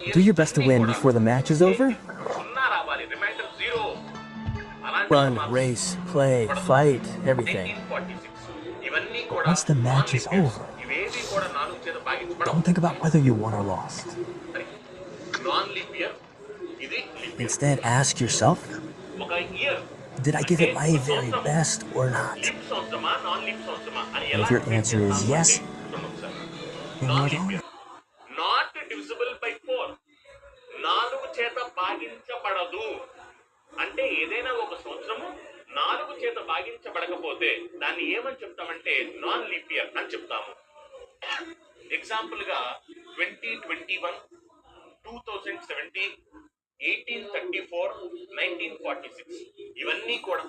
Do your best to win before the match is over. Run, race, play, fight, everything. But once the match is over, don't think about whether you won or lost. Instead, ask yourself, did I give it my very best or not? And if your answer is yes, then well done. Not divisible by 4, 4 చేత భాగించబడదు. అంటే ఏదైనా ఒక సంవత్సరము 4 చేత భాగించబడకపోతే దాన్ని ఏమని చెప్తామంటే non leap year అని చెప్తాము. ఎగ్జాంపుల్ గా 2021, 2070, 1834, 1946 ఇవన్నీ కూడా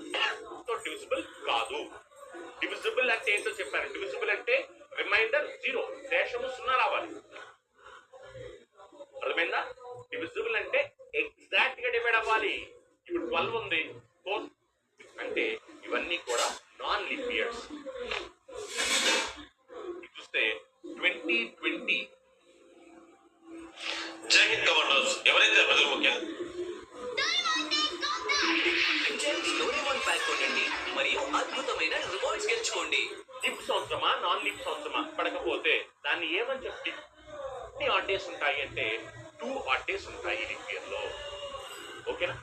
డివిజిబుల్ కాదు. డివిజిబుల్ అంటే ఏంటో చెప్పారు. డివిజిబుల్ అంటే రిమైండర్ 0, శేషము 0 రావాలి. అర్థమైందా? డివిజిబుల్ అంటే ఎగ్జాక్ట్ గా డివైడ్ అవ్వాలి. ఇప్పుడు 12 ఉంది, 4 అంటే ఇవన్నీ కూడా నాన్ లీప్ ఇయర్స్. చూస్తే 2020 జై హింద్ కమాండోస్. ఎవరైతే ప్రజలు ముఖ్యం మరియు అద్భుతమైన రివార్డ్స్ గెలుచుకోండి. లిప్ సంవత్సరమా నాన్ లిప్ సంవత్సరమా పడకపోతే దాన్ని ఏమని చెప్పి ఆడ్ డేస్ ఉంటాయి అంటే 2 ఆడ్ డేస్ ఉంటాయి లిప్ ఇయర్ లో. ఓకేనా?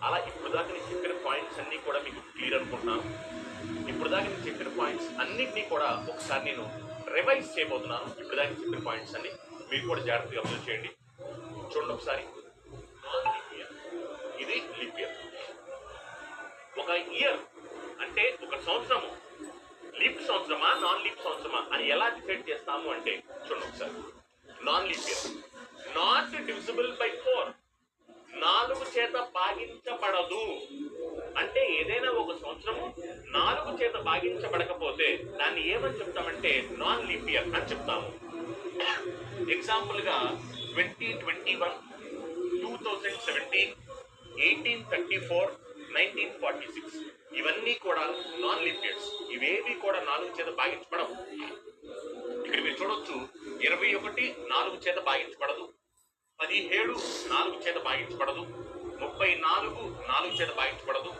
అలా ఇప్పుడు దాకా నేను చెప్పిన పాయింట్స్ అన్ని కూడా మీకు క్లియర్ అనుకుంటున్నాను. ఇప్పుడు దాకా నేను చెప్పిన పాయింట్స్ అన్నిటినీ కూడా ఒకసారి నేను రివైజ్ చేయబోతున్నాను. ఇప్పుడు దాకా చెప్పిన పాయింట్స్ అన్ని మీరు కూడా జాగ్రత్తగా అబ్జర్వ్ చేయండి. చూడండి ఒకసారి. నాన్ లీప్ ఇయర్, ఇది లీప్ ఇయర్. ఒక ఇయర్ అంటే ఒక సంవత్సరము లీప్ సంవత్సరమా నాన్ లీప్ సంవత్సరమా అని ఎలా డిసైడ్ చేస్తాము అంటే చూడండి ఒకసారి. Non leap year not divisible by 4, 4 చేత భాగించబడదు. అంటే ఏదైనా ఒక సంవత్సరము 4 చేత భాగించబడకపోతే దాన్ని ఏమని చెప్తామంటే నాన్ లీప్ ఇయర్ అని చెప్తాము. ఎగ్జాంపుల్ గా 2021, 2017, 1834, 1946 ఇవన్నీ కూడా నాన్ లీప్ ఇయర్స్. ఇవేవి కూడా 4 చేత భాగించబడవు. ఇక్కడ మీరు చూడొచ్చు 21 4 చేత భాగించబడదు, 17 4 చేత భాగించబడదు, 34 4 చేత భాగించబడదు,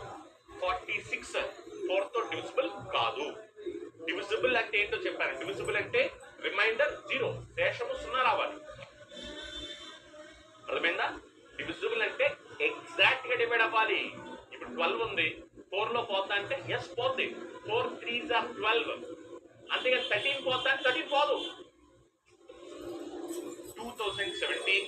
46 4 తో డివిజిబుల్ కాదు. డివిజిబుల్ అంటే ఏంటో చెప్పారు. డివిజిబుల్ అంటే రిమైండర్ 0, శేషము 0 రావాలి. అర్థమైందా? డివిజిబుల్ అంటే ఎగ్జాక్ట్ గా డివైడ్ అవ్వాలి. ఇప్పుడు 12 ఉంది, 4 లో పోతా అంటే ఎస్ పోద్ది. 4 3s are 12. అంతేగాని 13 పోతా అంటే 13 పోదు. 2017,